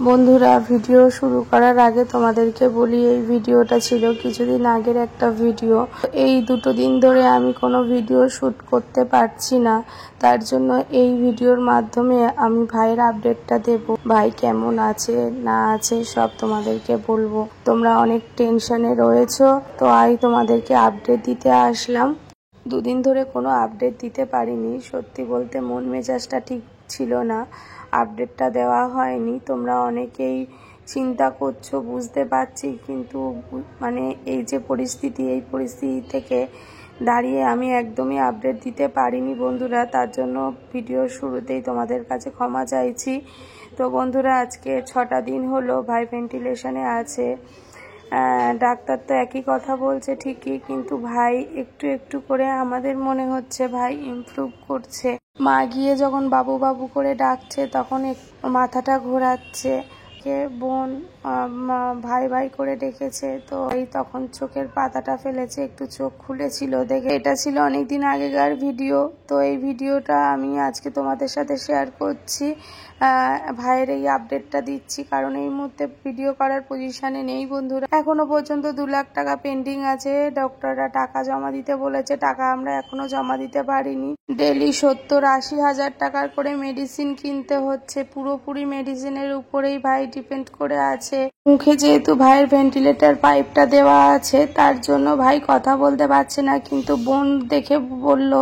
বন্ধুরা, ভিডিও শুরু করার আগে তোমাদেরকে বলি, এই ভিডিওটা ছিল কিছুদিন আগের একটা ভিডিও। এই দুটো দিন ধরে আমি কোনো ভিডিও শ্যুট করতে পারছি না, তার জন্য এই ভিডিওর মাধ্যমে আমি ভাইয়ের আপডেটটা দেব। ভাই কেমন আছে না আছে সব তোমাদেরকে বলবো। তোমরা অনেক টেনশনে রয়েছো, তো তোমাদেরকে আপডেট দিতে আসলাম। দুদিন ধরে কোনো আপডেট দিতে পারিনি, সত্যি বলতে মন মেজাজটা ঠিক ছিল না, আপডেটটা দেওয়া হয়নি। তোমরা অনেকেই চিন্তা করছো, বুঝতে পারছি, কিন্তু মানে এই যে পরিস্থিতি, এই পরিস্থিতি থেকে দাঁড়িয়ে আমি একদমই আপডেট দিতে পারিনি বন্ধুরা। তার জন্য ভিডিওর শুরুতেই তোমাদের কাছে ক্ষমা চাইছি। তো বন্ধুরা, আজকে 6টা দিন হলো ভাই ভেন্টিলেশনে আছে। ডাক্তার তো একই কথা বলছে ঠিকই, কিন্তু ভাই একটু একটু করে আমাদের মনে হচ্ছে ভাই ইমপ্রুভ করছে। মা গিয়ে যখন বাবু বাবু করে ডাকছে তখন মাথাটা ঘোরাচ্ছে, কে বোন ভাই ভাই করে ডেকেছে, তো এই তখন চোখের পাতাটা ফেলেছে, একটু চোখ খুলেছিল দেখে। এটা ছিল অনেকদিন আগেকার ভিডিও, তো এই ভিডিওটা আমি আজকে তোমাদের সাথে শেয়ার করছি। ভাইয়ের এই আপডেটটা দিচ্ছি কারণ এই মুহূর্তে ভিডিও করার পজিশনে নেই বন্ধুরা। এখনো পর্যন্ত 2 লাখ টাকা পেন্ডিং আছে, ডক্টররা টাকা জমা দিতে বলেছে, টাকা আমরা এখনো জমা দিতে পারিনি। ডেলি 70-80 হাজার টাকার করে মেডিসিন কিনতে হচ্ছে, পুরোপুরি মেডিসিনের উপরেই ভাই ডিপেন্ড করে আছে। মুখে যেহেতু ভাইয়ের ভেন্টিলেটর পাইপটা দেওয়া আছে, তার জন্য ভাই কথা বলতে পারছে না, কিন্তু বোন দেখে বলল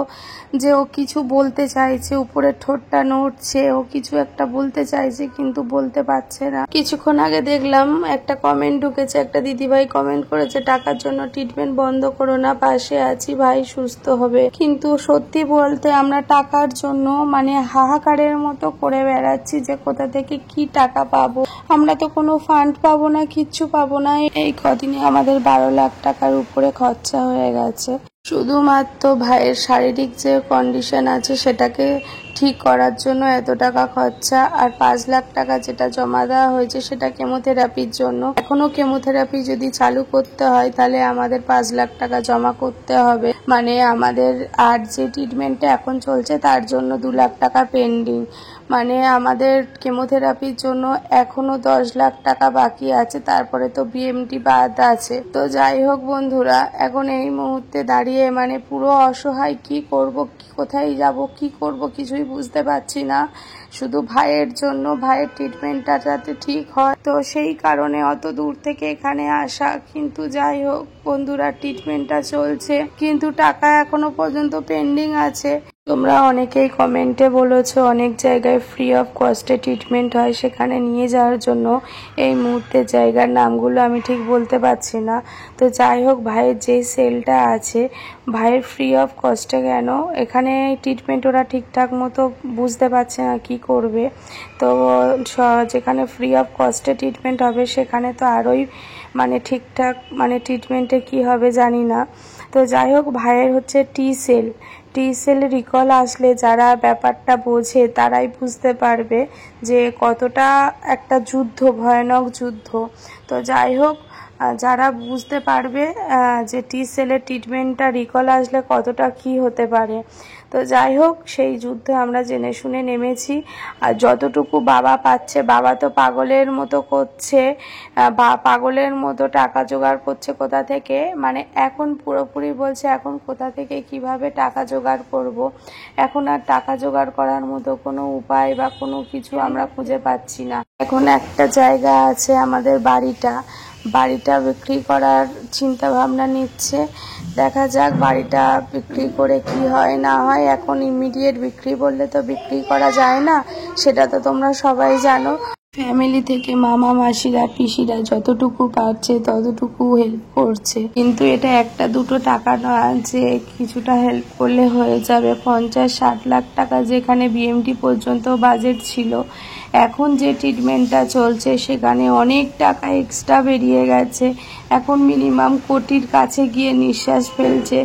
যে ও কিছু বলতে চাইছে, উপরে ঠোঁটটা নড়ছে, ও কিছু একটা বলতে চাইছে কিন্তু বলতে পারছে না। কিছুক্ষণ আগে দেখলাম একটা কমেন্ট ঢুকেছে, একটা দিদিভাই কমেন্ট করেছে, টাকার জন্য ট্রিটমেন্ট বন্ধ করো না, পাশে আছি, ভাই সুস্থ হবে। কিন্তু সত্যি বলতে আমরা টাকার জন্য মানে হাহাকারের মতো করে বেড়াচ্ছি যে কোথা থেকে কি টাকা পাবো। আমরা তো কোনো ফান্ড পাবো না, কিচ্ছু পাবো না। এই কদিনে আমাদের 12 লাখ টাকার উপরে খরচা হয়ে গেছে। শুধুমাত্র ভাইয়ের শারীরিক যে কন্ডিশন আছে সেটাকে ঠিক করার জন্য এত টাকা খরচা, আর 5 লাখ টাকা যেটা জমা দেওয়া হয়েছে সেটা কেমোথেরাপির জন্য। এখনো কেমোথেরাপি যদি চালু করতে হয় তাহলে আমাদের 5 লাখ টাকা জমা করতে হবে, মানে আমাদের আর যে ট্রিটমেন্টটা এখন চলছে তার জন্য 2 লাখ টাকা পেন্ডিং, মানে আমাদের কেমোথেরাপির জন্য এখনো 10 লাখ টাকা বাকি আছে, তারপরে তো বিএমটি বাদ আছে। তো যাই হোক বন্ধুরা, এখন এই মুহূর্তে দাঁড়িয়ে মানে পুরো অসহায়, কি করব, কোথায় যাব, কি করব কিছুই বুঝতে পারছি না। শুধু ভাইয়ের জন্য, ভাইয়ের ট্রিটমেন্টটা যাতে ঠিক হয়, তো সেই কারণে অত দূর থেকে এখানে আসা। কিন্তু যাই হোক বন্ধুরা, ট্রিটমেন্টটা চলছে, কিন্তু টাকা এখনো পর্যন্ত পেন্ডিং আছে। তোমরা অনেকেই কমেন্টে বলেছো অনেক জায়গায় ফ্রি অফ কস্টে ট্রিটমেন্ট হয়, সেখানে নিয়ে যাওয়ার জন্য। এই মুহূর্তে জায়গার নামগুলো আমি ঠিক বলতে পারছি না। তো যাই হোক, ভাইয়ের যেই সেলটা আছে, ভাইয়ের ফ্রি অফ কস্টে কেন এখানে ট্রিটমেন্ট ওরা ঠিকঠাক মতো বুঝতে পারছে না কি করবে। তো যেখানে ফ্রি অফ কস্টে ট্রিটমেন্ট হবে সেখানে তো আরোই মানে ঠিকঠাক মানে ট্রিটমেন্টে কি হবে জানি না। তো যাই হোক, ভাইয়ের হচ্ছে টি সেল রিকল আসলে যারা ব্যাপারটা বোঝে তারাই বুঝতে পারবে যে কতটা একটা যুদ্ধ, ভয়ানক যুদ্ধ। তো যাই হোক, যারা বুঝতে পারবে যে টি সেলের ট্রিটমেন্টটা রিকল আসলে কতটা কি হতে পারে। তো যাই হোক, সেই যুদ্ধে আমরা জেনে শুনে নেমেছি। আর যতটুকু বাবা পাচ্ছে, বাবা তো পাগলের মতো করছে, বা পাগলের মতো টাকা জোগাড় করছে কোথা থেকে, মানে এখন পুরোপুরি বলছে এখন কোথা থেকে কিভাবে টাকা জোগাড় করব। এখন আর টাকা জোগাড় করার মতো কোনো উপায় বা কোনো কিছু আমরা খুঁজে পাচ্ছি না। এখন একটা জায়গা আছে, আমাদের বাড়িটা বিক্রি করার চিন্তা ভাবনা নিচ্ছে। দেখা যাক বাড়িটা বিক্রি করে কি হয় না হয়। এখন ইমিডিয়েট বিক্রি বললে তো বিক্রি করা যায় না, সেটা তো তোমরা সবাই জানো। ফ্যামিলি থেকে মামা মাসিরা পিসিরা যতটুকু পারছে ততটুকু হেল্প করছে, কিন্তু এটা একটা দুটো টাকা নয় যে কিছুটা হেল্প করলে হয়ে যাবে। 50-60 লাখ টাকা যেখানে বিএমটি পর্যন্ত বাজেট ছিল, এখন যে ট্রিটমেন্টটা চলছে সেখানে অনেক টাকা এক্সট্রা বেরিয়ে গেছে। এখন মিনিমাম কোটির কাছে গিয়ে নিঃশ্বাস ফেলছে,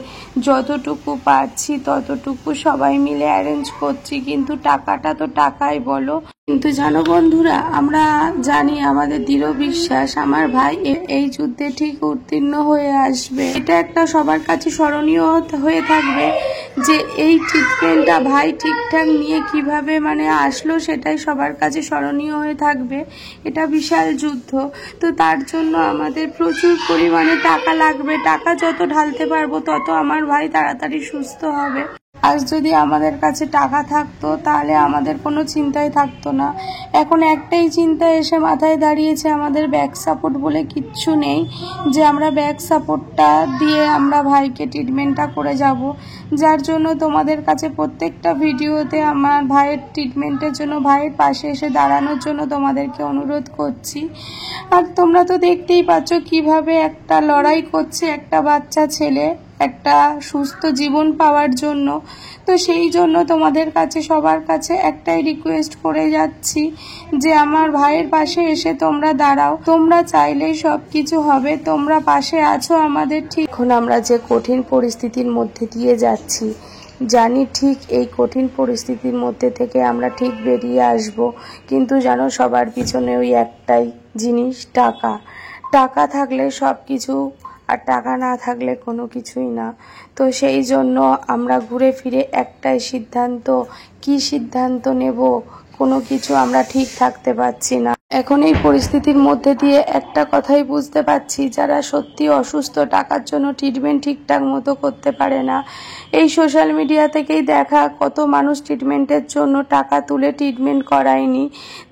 যতটুকু পারছি ততটুকু সবাই মিলে অ্যারেঞ্জ করছি, কিন্তু টাকাটা তো টাকাই বলো। কিন্তু জানো বন্ধুরা, আমরা জানি, আমাদের দৃঢ় বিশ্বাস আমার ভাই এই যুদ্ধে ঠিক উত্তীর্ণ হয়ে আসবে। এটা একটা সবার কাছে স্মরণীয় হয়ে থাকবে যে এই ট্রিটমেন্টটা ভাই ঠিকঠাক নিয়ে কিভাবে আসলো, সেটাই সবার কাছে স্মরণীয় হয়ে থাকবে। এটা বিশাল যুদ্ধ, তো তার জন্য আমাদের প্রচুর পরিমাণে টাকা লাগবে। টাকা যত ঢালতে পারবো তত আমার ভাই তাড়াতাড়ি সুস্থ হবে। আজ যদি আমাদের কাছে টাকা থাকতো তাহলে আমাদের কোনো চিন্তাই থাকতো না। এখন একটাই চিন্তা এসে মাথায় দাঁড়িয়েছে, আমাদের ব্যাক সাপোর্ট বলে কিচ্ছু নেই যে আমরা ব্যাক সাপোর্টটা দিয়ে আমরা ভাইকে ট্রিটমেন্টটা করে যাব। যার জন্য তোমাদের কাছে প্রত্যেকটা ভিডিওতে আমার ভাইয়ের ট্রিটমেন্টের জন্য, ভাইয়ের পাশে এসে দাঁড়ানোর জন্য তোমাদেরকে অনুরোধ করছি। আর তোমরা তো দেখতেই পাচ্ছ কিভাবে একটা লড়াই করছে একটা বাচ্চা ছেলে একটা সুস্থ জীবন পাওয়ার জন্য। তো সেই জন্য তোমাদের কাছে সবার কাছে একটাই রিকোয়েস্ট করে যাচ্ছি যে আমার ভাইয়ের পাশে এসে তোমরা দাঁড়াও। তোমরা চাইলেই সব কিছু হবে, তোমরা পাশে আছো আমাদের। ঠিক এখন আমরা যে কঠিন পরিস্থিতির মধ্যে দিয়ে যাচ্ছি, জানি ঠিক এই কঠিন পরিস্থিতির মধ্যে থেকে আমরা ঠিক বেরিয়ে আসব, কিন্তু জানো সবার পিছনে ওই একটাই জিনিস, টাকা। টাকা থাকলে সব কিছু, আর টাকা না থাকলে কোনো কিছুই না। তো সেই জন্য আমরা ঘুরে ফিরে একটাই সিদ্ধান্ত, কি সিদ্ধান্ত নেব কোনো কিছু আমরা ঠিক থাকতে পারছি না। এখন এই পরিস্থিতির মধ্যে দিয়ে একটা কথাই বুঝতে পারছি, যারা সত্যি অসুস্থ, টাকার জন্য ট্রিটমেন্ট ঠিকঠাক মতো করতে পারে না। এই সোশ্যাল মিডিয়া থেকেই দেখা কত মানুষ ট্রিটমেন্টের জন্য টাকা তুলে ট্রিটমেন্ট করায়নি।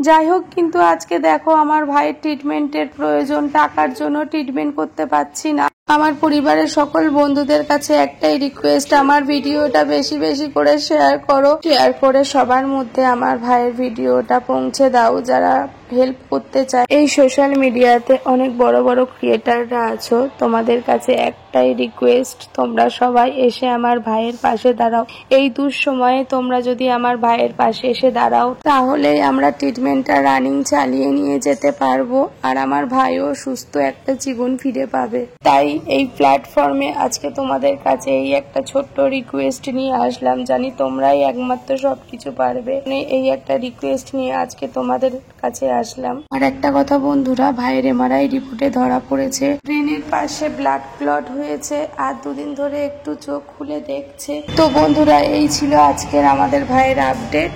যাই হোক, কিন্তু আজকে দেখো আমার ভাইয়ের ট্রিটমেন্টের প্রয়োজন, টাকার জন্য ট্রিটমেন্ট করতে পারছি না। আমার পরিবারের সকল বন্ধুদের কাছে একটাই রিকোয়েস্ট, আমার ভিডিওটা বেশি বেশি করে শেয়ার করো। শেয়ার করে সবার মধ্যে আমার ভাইয়ের ভিডিওটা পৌঁছে দাও যারা হেল্প করতে চায়। এই সোশ্যাল মিডিয়াতে অনেক বড় বড় ক্রিয়েটাররা আছো, তোমাদের কাছে একটাই রিকোয়েস্ট, তোমরা সবাই এসে আমার ভাইয়ের পাশে দাঁড়াও। এই দুঃসময়ে তোমরা যদি আমার ভাইয়ের পাশে এসে দাঁড়াও তাহলেই আমরা ট্রিটমেন্টটা রানিং চালিয়ে নিয়ে যেতে পারবো, আর আমার ভাইও সুস্থ একটা জীবন ফিরে পাবে। তাই এই প্ল্যাটফর্মে আজকে তোমাদের কাছে এই একটা ছোট্ট রিকোয়েস্ট নিয়ে আসলাম। জানি তোমরাই একমাত্র সবকিছু পারবে, এই একটা রিকোয়েস্ট নিয়ে আজকে তোমাদের কাছে আসলাম। আর একটা কথা বন্ধুরা, ভাইয়ের MRI রিপোর্টে ধরা পড়েছে ব্রেনের পাশে ব্লাড ক্লট হয়েছে, আর দুদিন ধরে একটু চোখ খুলে দেখছে। তো বন্ধুরা, এই ছিল আজকের আমাদের ভাইয়ের আপডেট।